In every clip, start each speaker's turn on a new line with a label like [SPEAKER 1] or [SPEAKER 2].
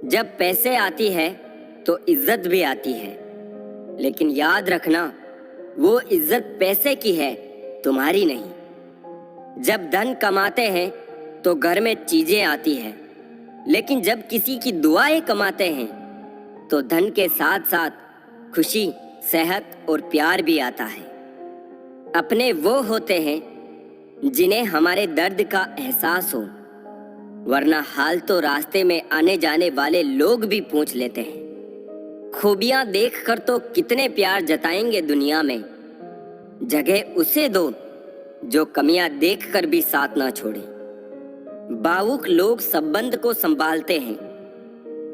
[SPEAKER 1] جب پیسے آتی ہے تو عزت بھی آتی ہے، لیکن یاد رکھنا وہ عزت پیسے کی ہے، تمہاری نہیں۔ جب دھن کماتے ہیں تو گھر میں چیزیں آتی ہیں، لیکن جب کسی کی دعائیں کماتے ہیں تو دھن کے ساتھ ساتھ خوشی، صحت اور پیار بھی آتا ہے۔ اپنے وہ ہوتے ہیں جنہیں ہمارے درد کا احساس ہو، ورنہ حال تو راستے میں آنے جانے والے لوگ بھی پوچھ لیتے ہیں۔ خوبیاں دیکھ کر تو کتنے پیار جتائیں گے دنیا میں، جگہ اسے دو جو کمیاں دیکھ کر بھی ساتھ نہ چھوڑے۔ باوق لوگ سبند کو سنبھالتے ہیں،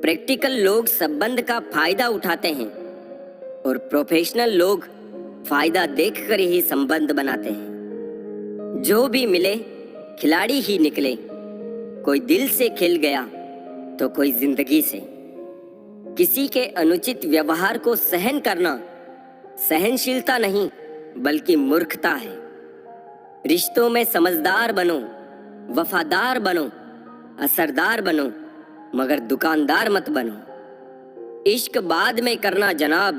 [SPEAKER 1] پریکٹیکل لوگ سبند کا فائدہ اٹھاتے ہیں، اور پروفیشنل لوگ فائدہ دیکھ کر ہی سبند بناتے ہیں۔ جو بھی ملے کھلاڑی ہی نکلے، کوئی دل سے کھل گیا تو کوئی زندگی سے۔ کسی کے انوچت ویوہار کو سہن کرنا سہنشیلتا نہیں بلکہ مورکھتا ہے۔ رشتوں میں سمجھدار بنو، وفادار بنو، اثردار بنو، مگر دکاندار مت بنو۔ عشق بعد میں کرنا جناب،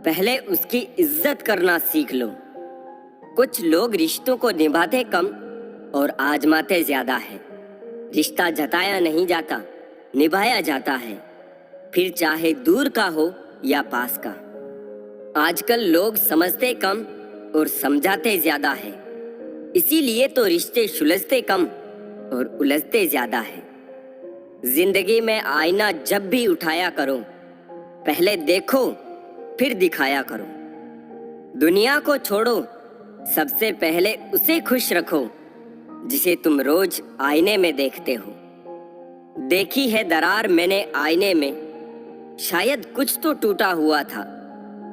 [SPEAKER 1] پہلے اس کی عزت کرنا سیکھ لو۔ کچھ لوگ رشتوں کو نبھاتے کم اور آزماتے زیادہ ہے۔ رشتہ جتایا نہیں جاتا، نبھایا جاتا ہے، پھر چاہے دور کا ہو یا پاس کا۔ آج کل لوگ سمجھتے کم اور سمجھاتے زیادہ ہے، اسی لیے تو رشتے سلجھتے کم اور الجھتے زیادہ ہے۔ زندگی میں آئینہ جب بھی اٹھایا کرو، پہلے دیکھو پھر دکھایا کرو۔ دنیا کو چھوڑو، سب سے پہلے اسے خوش رکھو جسے تم روز آئینے میں دیکھتے ہو۔ دیکھی ہے درار میں نے آئینے میں، شاید کچھ تو ٹوٹا ہوا تھا،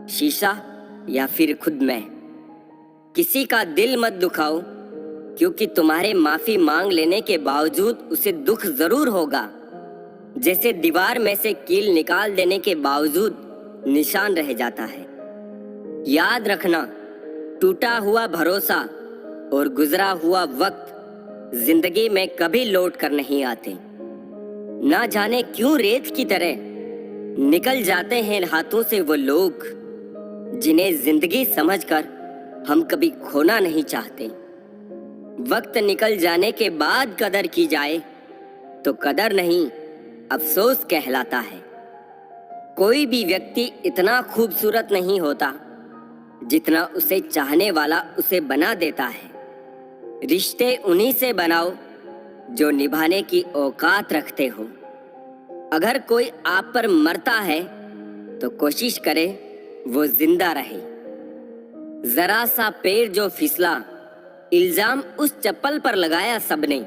[SPEAKER 1] شیشہ یا پھر خود میں۔ کسی کا دل مت دکھاؤ، کیونکہ تمہارے معافی مانگ لینے کے باوجود اسے دکھ ضرور ہوگا، جیسے دیوار میں سے کیل نکال دینے کے باوجود نشان رہ جاتا ہے۔ یاد رکھنا، ٹوٹا ہوا بھروسہ اور گزرا ہوا وقت زندگی میں کبھی لوٹ کر نہیں آتے۔ نہ جانے کیوں ریت کی طرح نکل جاتے ہیں ہاتھوں سے وہ لوگ جنہیں زندگی سمجھ کر ہم کبھی کھونا نہیں چاہتے۔ وقت نکل جانے کے بعد قدر کی جائے تو قدر نہیں، افسوس کہلاتا ہے۔ کوئی بھی ویکتی اتنا خوبصورت نہیں ہوتا جتنا اسے چاہنے والا اسے بنا دیتا ہے۔ رشتے انہی سے بناؤ جو نبھانے کی اوقات رکھتے ہو۔ اگر کوئی آپ پر مرتا ہے تو کوشش کرے وہ زندہ رہے۔ ذرا سا پیر جو پھسلا، الزام اس چپل پر لگایا سب نے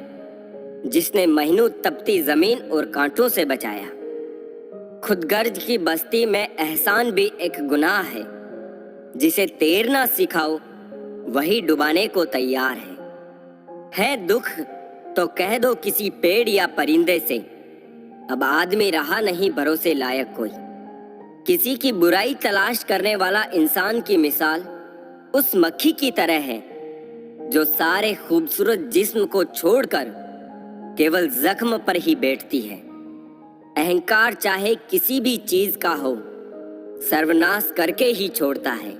[SPEAKER 1] جس نے مہینوں تپتی زمین اور کانٹوں سے بچایا۔ خود غرض کی بستی میں احسان بھی ایک گناہ ہے، جسے تیرنا سکھاؤ وہی ڈبانے کو تیار ہے دکھ تو کہہ دو کسی پیڑ یا پرندے سے، اب آدمی رہا نہیں بھروسے لائق کوئی۔ کسی کی برائی تلاش کرنے والا انسان کی مثال اس مکھی کی طرح ہے جو سارے خوبصورت جسم کو چھوڑ کر کیول زخم پر ہی بیٹھتی ہے۔ اہنکار چاہے کسی بھی چیز کا ہو، سروناش کر کے ہی چھوڑتا ہے۔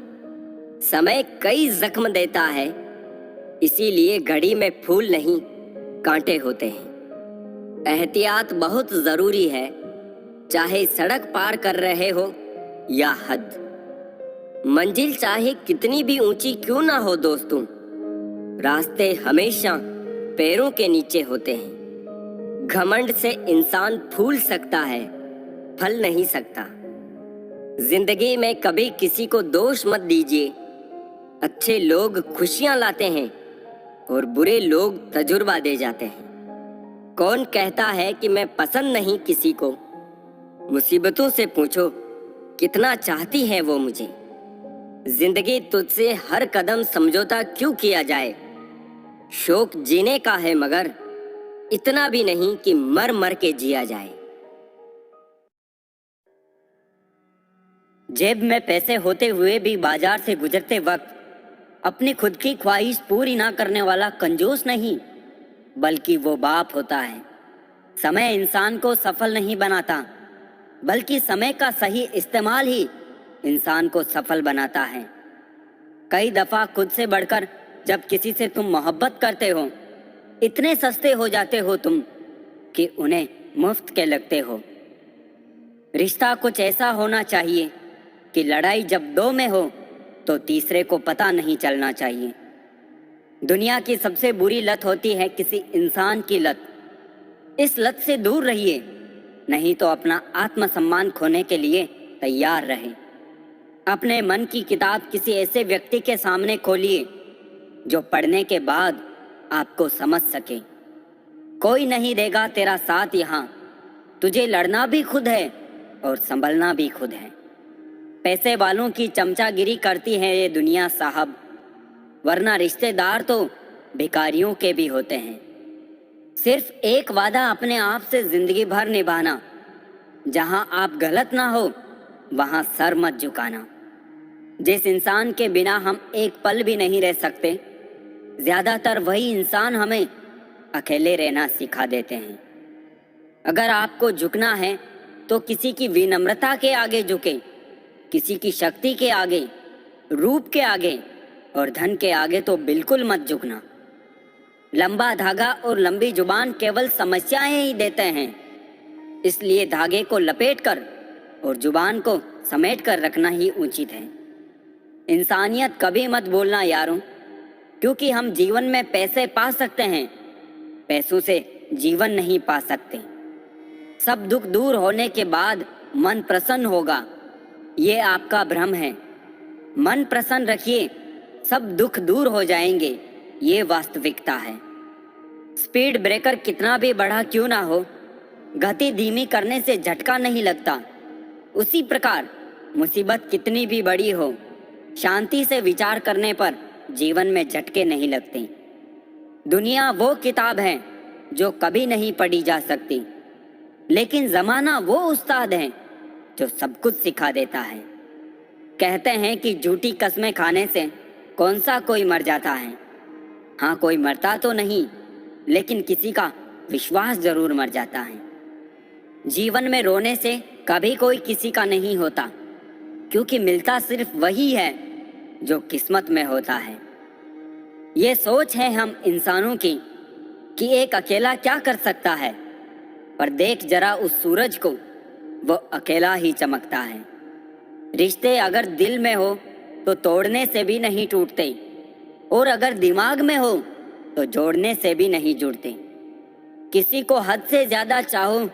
[SPEAKER 1] سمے کئی زخم دیتا ہے، اسی لیے گھڑی میں پھول نہیں کانٹے ہوتے ہیں۔ احتیاط بہت ضروری ہے، چاہے سڑک پار کر رہے ہو یا حد۔ منزل چاہے کتنی بھی اونچی کیوں نہ ہو دوستوں، راستے ہمیشہ پیروں کے نیچے ہوتے ہیں۔ گھمنڈ سے انسان پھول سکتا ہے، پھل نہیں سکتا۔ زندگی میں کبھی کسی کو دوش مت دیجیے۔ اچھے لوگ خوشیاں لاتے ہیں اور برے لوگ تجربہ دے جاتے ہیں۔ کون کہتا ہے کہ میں پسند نہیں کسی کو؟ مصیبتوں سے پوچھو کتنا چاہتی ہے وہ مجھے۔ زندگی تجھ سے ہر قدم سمجھوتا کیوں کیا جائے؟ شوق جینے کا ہے مگر اتنا بھی نہیں کہ مر مر کے جیا جائے۔ جیب میں پیسے ہوتے ہوئے بھی بازار سے گزرتے وقت اپنی خود کی خواہش پوری نہ کرنے والا کنجوس نہیں، بلکہ وہ باپ ہوتا ہے۔
[SPEAKER 2] समय इंसान को सफल नहीं बनाता, बल्कि समय का सही इस्तेमाल ही इंसान को सफल बनाता है। कई दफा खुद से बढ़कर जब किसी से तुम मोहब्बत करते हो, इतने सस्ते हो जाते हो तुम कि उन्हें मुफ्त के लगते हो। रिश्ता कुछ ऐसा होना चाहिए कि लड़ाई जब दो में हो तो तीसरे को पता नहीं चलना चाहिए। दुनिया की सबसे बुरी लत होती है किसी इंसान की लत। इस लत से दूर रहिए, नहीं तो अपना आत्मसम्मान खोने के लिए तैयार रहें। अपने मन की किताब किसी ऐसे व्यक्ति के सामने खोलिए जो पढ़ने के बाद आपको समझ सके। कोई नहीं देगा तेरा साथ यहाँ, तुझे लड़ना भी खुद है और संभलना भी खुद है। पैसे वालों की चमचागिरी करती है ये दुनिया साहब, वरना रिश्तेदार तो भिखारियों के भी होते हैं। सिर्फ एक वादा अपने आप से जिंदगी भर निभाना, जहां आप गलत ना हो वहां सर मत झुकाना। जिस इंसान के बिना हम एक पल भी नहीं रह सकते, ज्यादातर वही इंसान हमें अकेले रहना सिखा देते हैं। अगर आपको झुकना है तो किसी की विनम्रता के आगे झुके, किसी की शक्ति के आगे, रूप के आगे और धन के आगे तो बिल्कुल मत झुकना। लंबा धागा और लंबी जुबान केवल समस्याएं ही देते हैं, इसलिए धागे को लपेट कर और जुबान को समेट कर रखना ही उचित है। इंसानियत कभी मत भूलना यारों, क्योंकि हम जीवन में पैसे पा सकते हैं, पैसों से जीवन नहीं पा सकते। सब दुख दूर होने के बाद मन प्रसन्न होगा, ये आपका भ्रम है। मन प्रसन्न रखिए, सब दुख दूर हो जाएंगे, ये वास्तविकता है। स्पीड ब्रेकर कितना भी बड़ा क्यों ना हो, गति धीमी करने से झटका नहीं लगता। उसी प्रकार मुसीबत कितनी भी बड़ी हो, शांति से विचार करने पर जीवन में झटके नहीं लगते। दुनिया वो किताब है जो कभी नहीं पढ़ी जा सकती, लेकिन जमाना वो उस्ताद है जो सब कुछ सिखा देता है। कहते हैं कि झूठी कस्में खाने से कौन सा कोई मर जाता है। हाँ, कोई मरता तो नहीं, लेकिन किसी का विश्वास जरूर मर जाता है। जीवन में रोने से कभी कोई किसी का नहीं होता, क्योंकि मिलता सिर्फ वही है जो किस्मत में होता है। ये सोच है हम इंसानों की कि एक अकेला क्या कर सकता है, पर देख जरा उस सूरज को, वो अकेला ही चमकता है। रिश्ते अगर दिल में हो तो तोड़ने से भी नहीं टूटते, और अगर दिमाग में हो तो जोड़ने से भी नहीं जुड़ते। किसी को हद से ज्यादा चाहो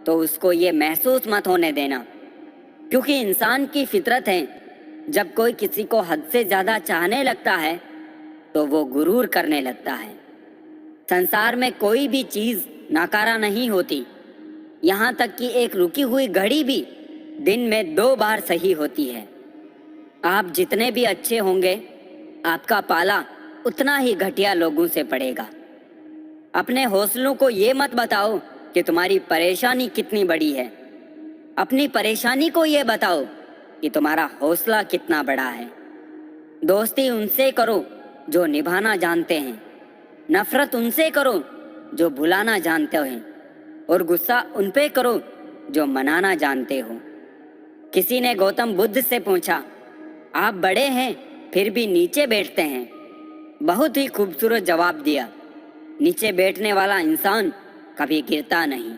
[SPEAKER 2] तो उसको ये महसूस मत होने देना, क्योंकि इंसान की फितरत है, जब कोई किसी को हद से ज्यादा चाहने लगता है तो वो गुरूर करने लगता है। संसार में कोई भी चीज नाकारा नहीं होती, यहाँ तक कि एक रुकी हुई घड़ी भी दिन में 2 बार सही होती है। आप जितने भी अच्छे होंगे, आपका पाला उतना ही घटिया लोगों से पड़ेगा। अपने हौसलों को ये मत बताओ कि तुम्हारी परेशानी कितनी बड़ी है, अपनी परेशानी को ये बताओ कि तुम्हारा हौसला कितना बड़ा है। दोस्ती उनसे करो जो निभाना जानते हैं, नफरत उनसे करो जो भुलाना जानते हैं, और गुस्सा उन पे करो जो मनाना जानते हो। किसी ने गौतम बुद्ध से पूछा, आप बड़े हैं फिर भी नीचे बैठते हैं। बहुत ही खूबसूरत जवाब दिया। नीचे बैठने वाला इंसान कभी गिरता नहीं।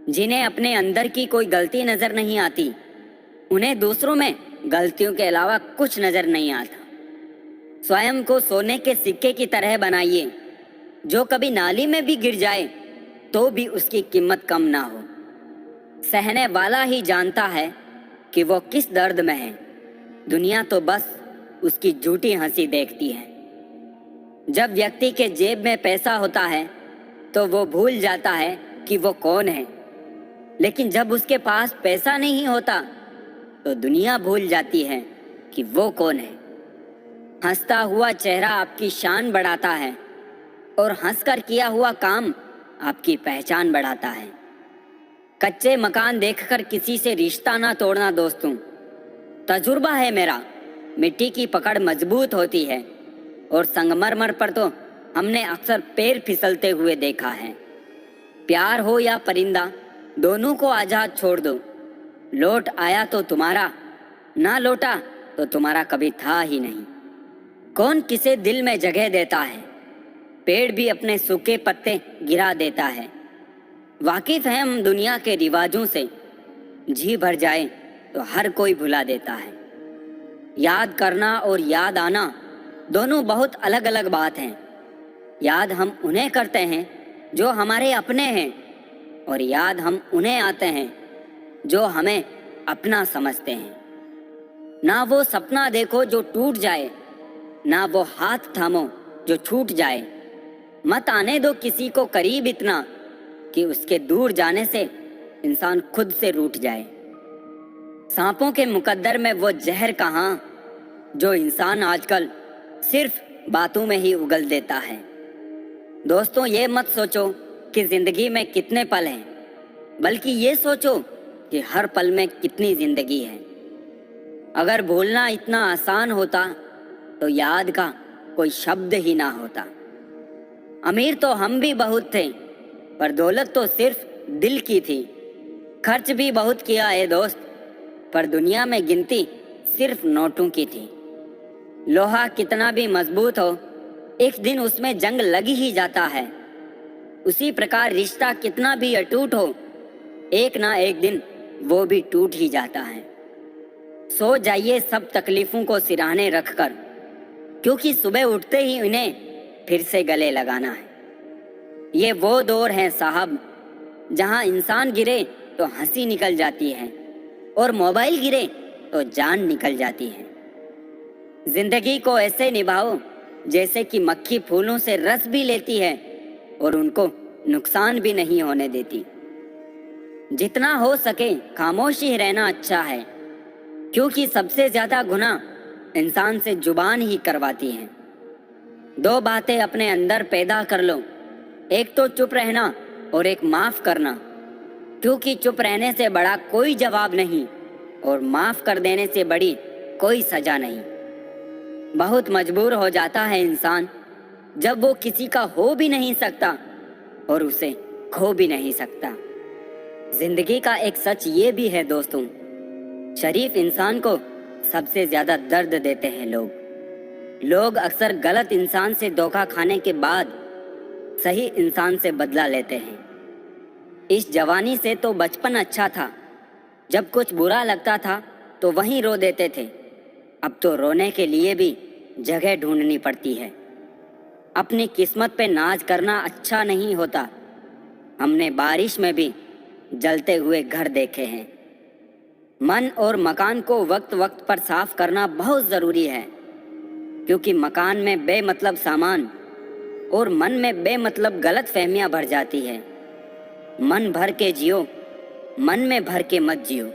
[SPEAKER 2] जिन्हें अपने अंदर की कोई गलती नजर नहीं आती, उन्हें दूसरों में गलतियों के अलावा कुछ नजर नहीं आता। स्वयं को सोने के सिक्के की तरह बनाइए, जो कभी नाली में भी गिर जाए तो भी उसकी कीमत कम ना हो। सहने वाला ही जानता है कि वो किस दर्द में है, दुनिया तो बस उसकी झूठी हंसी देखती है। जब व्यक्ति के जेब में पैसा होता है तो वो भूल जाता है कि वो कौन है, लेकिन जब उसके पास पैसा नहीं होता तो दुनिया भूल जाती है कि वो कौन है। हंसता हुआ चेहरा आपकी शान बढ़ाता है, और हंसकर किया हुआ काम आपकी पहचान बढ़ाता है। कच्चे मकान देखकर किसी से रिश्ता ना तोड़ना दोस्तों। तजुर्बा है मेरा, मिट्टी की पकड़ मजबूत होती है, और संगमरमर पर तो हमने अक्सर पैर फिसलते हुए देखा है। प्यार हो या परिंदा, दोनों को आजाद छोड़ दो। लौट आया तो तुम्हारा, ना लौटा तो तुम्हारा कभी था ही नहीं। कौन किसे दिल में जगह देता है, पेड़ भी अपने सूखे पत्ते गिरा देता है। वाकिफ है हम दुनिया के रिवाजों से, जी भर जाए तो हर कोई भुला देता है। याद करना और याद आना दोनों बहुत अलग अलग बात हैं। याद हम उन्हें करते हैं जो हमारे अपने हैं, और याद हम उन्हें आते हैं जो हमें अपना समझते हैं। ना वो सपना देखो जो टूट जाए, ना वो हाथ थामो जो छूट जाए। मत आने दो किसी को करीब इतना कि उसके दूर जाने से इंसान खुद से रूठ जाए। सांपों के मुकद्दर में वो जहर कहाँ जो इंसान आजकल सिर्फ बातों में ही उगल देता है। दोस्तों, ये मत सोचो कि जिंदगी में कितने पल हैं, बल्कि ये सोचो कि हर पल में कितनी जिंदगी है। अगर भूलना इतना आसान होता तो याद का कोई शब्द ही ना होता। अमीर तो हम भी बहुत थे, पर दौलत तो सिर्फ दिल की थी। खर्च भी बहुत किया है दोस्त, पर दुनिया में गिनती सिर्फ नोटों की थी। लोहा कितना भी मजबूत हो, एक दिन उसमें जंग लग ही जाता है। उसी प्रकार रिश्ता कितना भी अटूट हो, एक ना एक दिन वो भी टूट ही जाता है। सो जाइए सब तकलीफों को सिरहाने रखकर, क्योंकि सुबह उठते ही इन्हें फिर से गले लगाना है। ये वो दौर है साहब, जहां इंसान गिरे तो हंसी निकल जाती है और मोबाइल गिरे तो जान निकल जाती है। जिंदगी को ऐसे निभाओ जैसे कि मक्खी फूलों से रस भी लेती है और उनको नुकसान भी नहीं होने देती। जितना हो सके खामोश ही रहना अच्छा है, क्योंकि सबसे ज्यादा गुनाह इंसान से जुबान ही करवाती है। दो बातें अपने अंदर पैदा कर लो, एक तो चुप रहना और एक माफ करना, क्योंकि चुप रहने से बड़ा कोई जवाब नहीं और माफ कर देने से बड़ी कोई सजा नहीं। बहुत मजबूर हो जाता है इंसान जब वो किसी का हो भी नहीं सकता और उसे खो भी नहीं सकता। जिंदगी का एक सच ये भी है दोस्तों, शरीफ इंसान को सबसे ज्यादा दर्द देते हैं लोग अक्सर गलत इंसान से धोखा खाने के बाद सही इंसान से बदला लेते हैं। इस जवानी से तो बचपन अच्छा था, जब कुछ बुरा लगता था तो वहीं रो देते थे। अब तो रोने के लिए भी जगह ढूंढनी पड़ती है। अपनी किस्मत पे नाज करना अच्छा नहीं होता। हमने बारिश में भी जलते हुए घर देखे हैं। मन और मकान को वक्त वक्त पर साफ करना बहुत ज़रूरी है, क्योंकि मकान में बेमतलब सामान और मन में बेमतलब गलत फहमियाँ भर जाती है। मन भर के जियो, मन में भर के मत जियो।